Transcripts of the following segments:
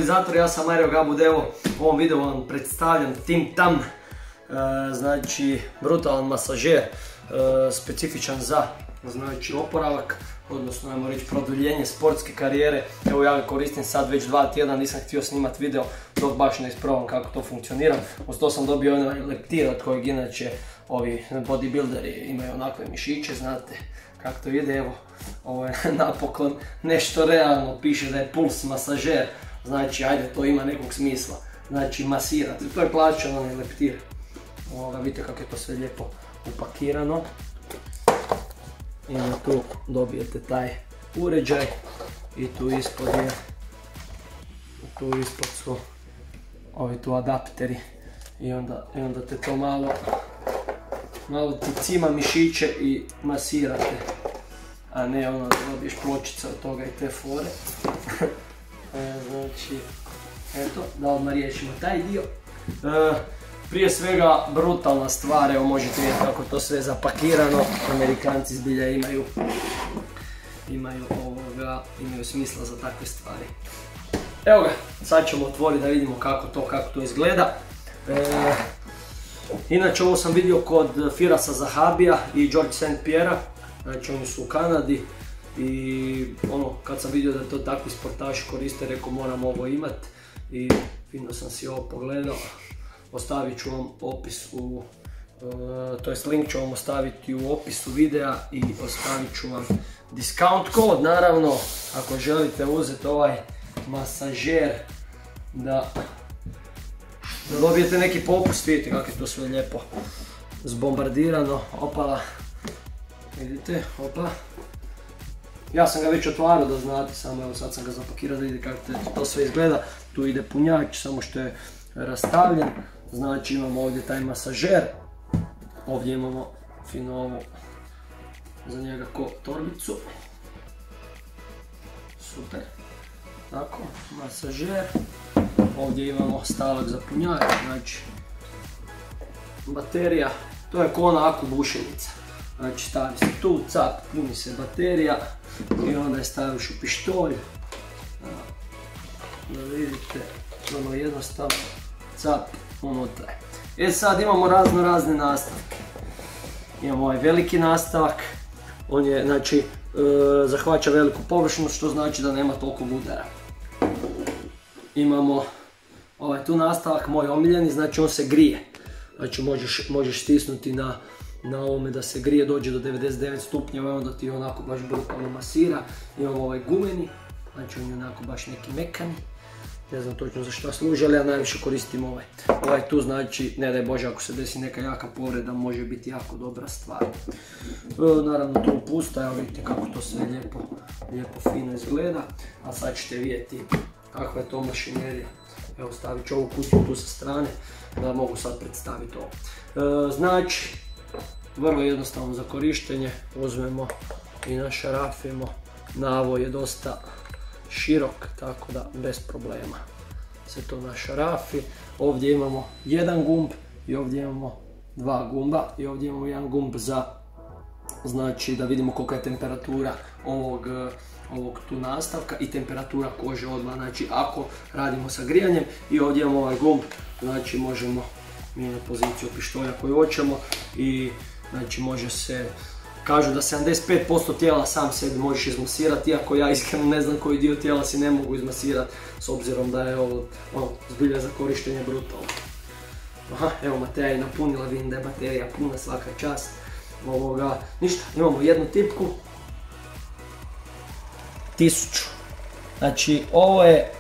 stabilizator, ja sam Mario Gabud, evo u ovom videu vam predstavljam Tim Tam, znači brutalan masažer, specifičan za oporavak, odnosno ajmo reći produljenje sportske karijere. Evo ja ga koristim sad već 2 tjedna, nisam htio snimati video dok baš ne isprobam kako to funkcionira. Uz to sam dobio onaj leptir od kojeg inače ovi bodybuilderi imaju onakve mišiće, znate kako to ide. Evo, ovo je napokon nešto realno, piše da je puls masažer, znači ajde to ima nekog smisla, znači masirati, to je plaćan onaj leptir. Vidite kako je to sve lijepo upakirano. I tu dobijete taj uređaj i tu ispod su ovi tu adapteri i onda te to malo ti cima mišiće i masirate, a ne ono da dobiješ pločica od toga i te fore. Znači, eto, da odmah riješimo taj dio. Prije svega brutalna stvar, evo možete vidjeti kako to sve zapakirano, Amerikanci zbilja imaju smisla za takve stvari. Evo ga, sad ćemo otvoriti da vidimo kako to izgleda. Inače ovo sam vidio kod Firasa Zahabija i George St. Pierre, znači oni su u Kanadi i kad sam vidio da to takvi sportaši koriste, rekao moram ovo imat i fino sam si ovo pogledao. Ostavit ću vam opis link ću vam ostaviti u opisu videa i ostavit ću vam discount kod, naravno, ako želite uzeti ovaj masažer da dobijete neki popust. Vidite kako je to sve lijepo zbombardirano, opala, vidite, opa. Ja sam ga već otvarao da znate, samo evo sad sam ga zapakirao da vidite kako to sve izgleda. Tu ide punjač, samo što je rastavljen, znači imamo ovdje taj masažer, ovdje imamo fino ovu za njega ko torbicu, super, tako, masažer, ovdje imamo stavak za punjač, znači baterija, to je ko ona aku bušenica, znači stavi se tu, cap, puni se baterija i onda je staviš u pištolj, da vidite, ono jednostavno, cap, unutra. Sad imamo razne nastavke. Imamo ovaj veliki nastavak, on je, znači, zahvaća veliku površinu, što znači da nema toliko udara. Imamo ovaj tu nastavak, moj omiljeni, znači on se grije. Znači možeš stisnuti na ovome da se grije, dođe do 99 stupnjeva i onda ti onako baš brutalno masira. Imamo ovaj gumeni, znači on je onako baš neki mekani. Ne znam točno za što služi, ali ja najviše koristim ovaj. Ovaj tu znači, ne daj Bože, ako se desi neka jaka povreda, može biti jako dobra stvar. Naravno tu pusta, evo vidite kako to sve lijepo fino izgleda. A sad ćete vidjeti kakva je to mašinerija. Evo stavit ću ovu kutiju tu sa strane da mogu sad predstaviti ovo. Znači, vrlo jednostavno za korištenje, uzmemo i našarafimo. Navoj je dosta širok, tako da bez problema se to našarafi. Ovdje imamo jedan gumb i ovdje imamo 2 gumba i ovdje imamo jedan gumb za, znači da vidimo kolika je temperatura ovog tu nastavka i temperatura kože odmah, znači ako radimo sa grijanjem. I ovdje imamo ovaj gumb, znači možemo mijenjati poziciju pištolja koju hoćemo i znači može se, kažu da 75% tijela sam sebi možeš izmasirati, iako ja iskreno ne znam koji dio tijela si ne mogu izmasirati, s obzirom da je ovo zbilja za korištenje brutalno. Aha, evo Mateja je napunila, vidim da je baterija puna, svaka čast. Ništa, imamo jednu tipku, 1000. Znači ovo je,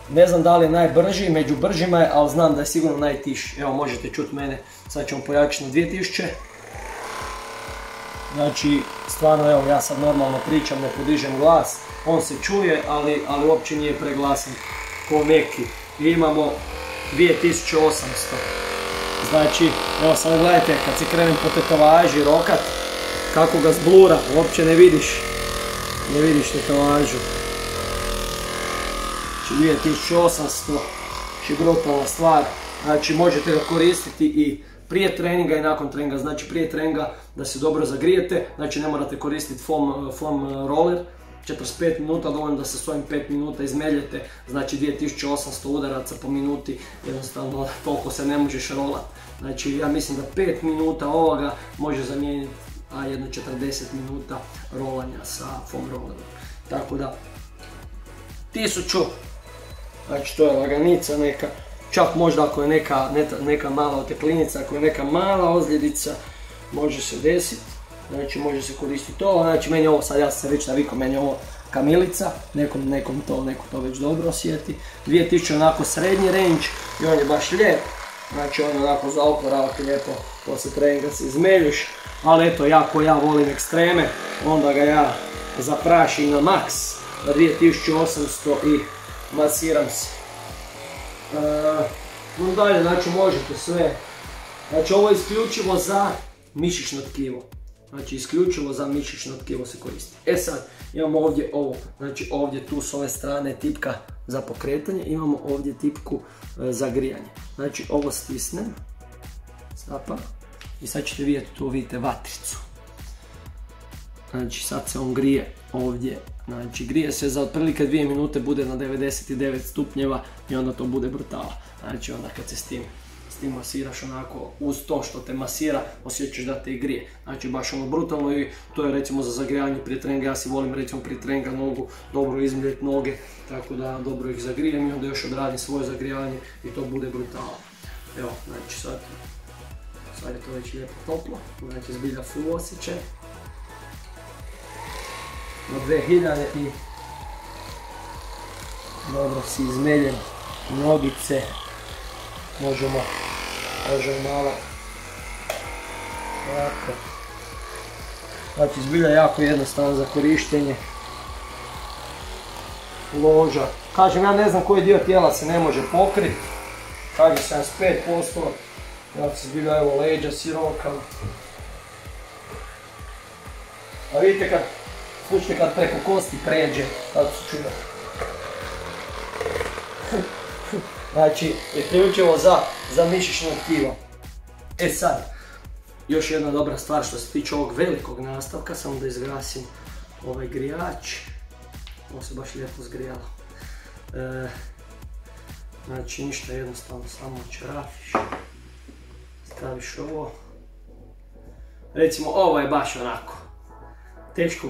ne znam da li je najbrži, među bržima je, ali znam da je sigurno najtiši. Evo možete čuti mene, sad ćemo pojačiti na 2000. Znači, stvarno, evo, ja sad normalno pričam, ne podižem glas, on se čuje, ali uopće nije preglasan ko neki. I imamo 2800. Znači, evo sad gledajte, kad si krenem po tetovaži rokat, kako ga zblura, uopće ne vidiš tetovažu. Znači, 2800, znači brutalna stvar, znači možete ga koristiti i prije treninga i nakon treninga. Znači prije treninga da se dobro zagrijete, znači ne morate koristiti foam roller, 45 minuta, dovoljno da se s ovim 5 minuta izmeljete, znači 2800 udaraca po minuti, jednostavno toliko se ne možeš rolat. Znači ja mislim da 5 minuta ovoga može zamijeniti jedno 40 minuta rolanja sa foam rollerom. Tako da 1000, znači to je laganica neka, čak možda ako je neka mala oteklinica, ako je neka mala ozljedica, može se desiti, znači može se koristiti to, znači meni je ovo, sad ja sam se već navikao, meni je ovo kamilica, nekom to već dobro osjeti, 2000 onako srednji range i on je baš lijep, znači on je onako za oporavak lijepo, poslije treninga se izmeljuš, ali eto ja volim ekstreme, onda ga ja zaprašim na max, na 2800 i masiram se. Dalje, znači možete sve, znači ovo je isključivo za mišićno tkivo. Znači isključivo za mišićno tkivo se koristi. E sad, imamo ovdje ovo, znači ovdje tu s ove strane tipka za pokretanje, imamo ovdje tipku za grijanje. Znači ovo stisnem, stapa, i sad ćete vidjeti, tu vidite vatricu. Znači sad se on grije ovdje, znači grije se za otprilike 2 minute, bude na 99 stupnjeva i onda to bude brutala. Znači onda kad se s tim masiraš onako, uz to što te masira, osjećaš da te i grije. Znači baš ono brutalno i to je recimo za zagrijanje prije treninga, ja si volim recimo prije treninga nogu dobro izmljeti noge, tako da dobro ih zagrijem i onda još odradim svoje zagrijanje i to bude brutalo. Evo, znači sad je to već lijepo toplo, znači zbilja full osjećaj. Na 2000 i dobro si izmeljen nogice, možemo malo ovako. Znači zbilja jako jednostavno za korištenje. Loža, kažem ja ne znam koji dio tijela se ne može pokriti, kaže 75%, ja se zbilja evo leđa si rokam. A vidite kad preko kosti pređe, kako se čuva. Znači, isključivo za mišićno tkivo. E sad, još jedna dobra stvar što se tiče ovog velikog nastavka, samo da izgasim ovaj grijač. Ovo se baš lijepo zgrijalo. Znači, ništa jednostavno, samo čarafiš, staviš ovo. Recimo, ovo je baš onako, teško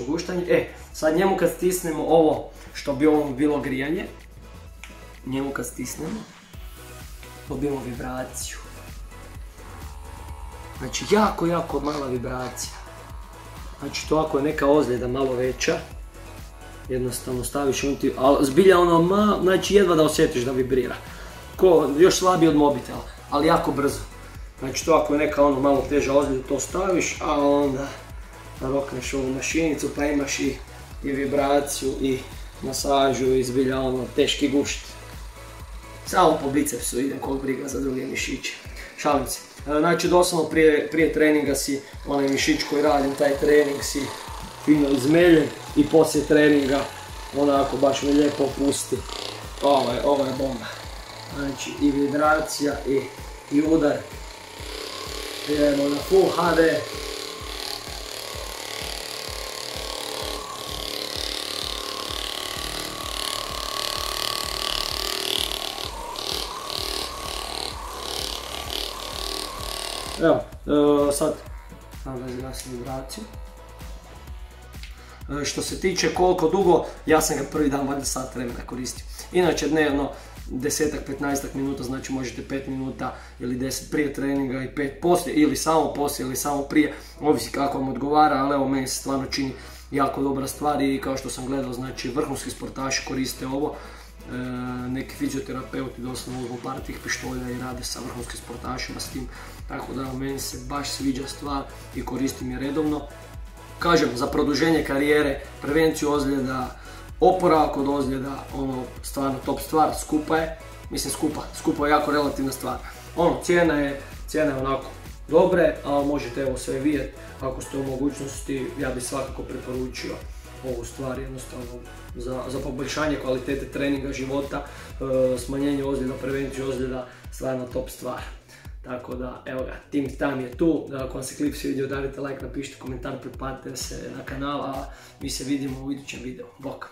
guštanje. Sad njemu kad stisnemo ovo, što bi ovo bilo grijanje, njemu kad stisnemo, dobijemo vibraciju. Znači jako mala vibracija. Znači to ako je neka ozljeda malo veća, jednostavno staviš unuti, ali zbilja ono znači jedva da osjetiš da vibrira. Još slabije od mobitela, ali jako brzo. Znači to ako je neka ono malo teža ozljeda, to staviš, a onda narokneš ovu mašinicu pa imaš i vibraciju i masažu i zbilja ono teški gušt. Samo po bicepsu idem kog briga za druge mišiće. Šalim se. Znači doslovno prije treninga si onaj mišić koji radim, taj trening si fino izmeljen i poslije treninga onako baš me lijepo opusti. Ovo je bomba. Znači i vibracija i udar. Idemo na full HD. Evo, sad da izgasim vibraciju. Što se tiče koliko dugo, ja sam ga prvi dan valjda sat vremena koristio. Inače dnevno 10-15 minuta, znači možete 5 minuta ili 10 prije treninga i 5 poslije, ili samo poslije ili samo prije, ovisi kako vam odgovara, ali evo meni se stvarno čini jako dobra stvar i kao što sam gledao, znači vrhunski sportaši koriste ovo. Neki fizioterapeuti doslovno uzmu par tih pištolja i rade sa vrhunskim sportašima s tim, tako da meni se baš sviđa stvar i koristim je redovno. Kažem, za produženje karijere, prevenciju ozljeda, oporavak od ozljeda, ono stvarno top stvar, skupa je, mislim skupa je jako relativna stvar. Cijena je onako dobre, ali možete evo sve vidjeti, ako ste u mogućnosti, ja bih svakako preporučio ovu stvar jednostavno za poboljšanje kvalitete treninga, života, smanjenje ozljeda, prevenciju ozljeda, stvarno top stvar. Tako da, evo ga, Team Time je tu. Ako vam se klip svidio, dajte like, napišite komentar, pretplatite se na kanal, a mi se vidimo u idućem videu. Bok!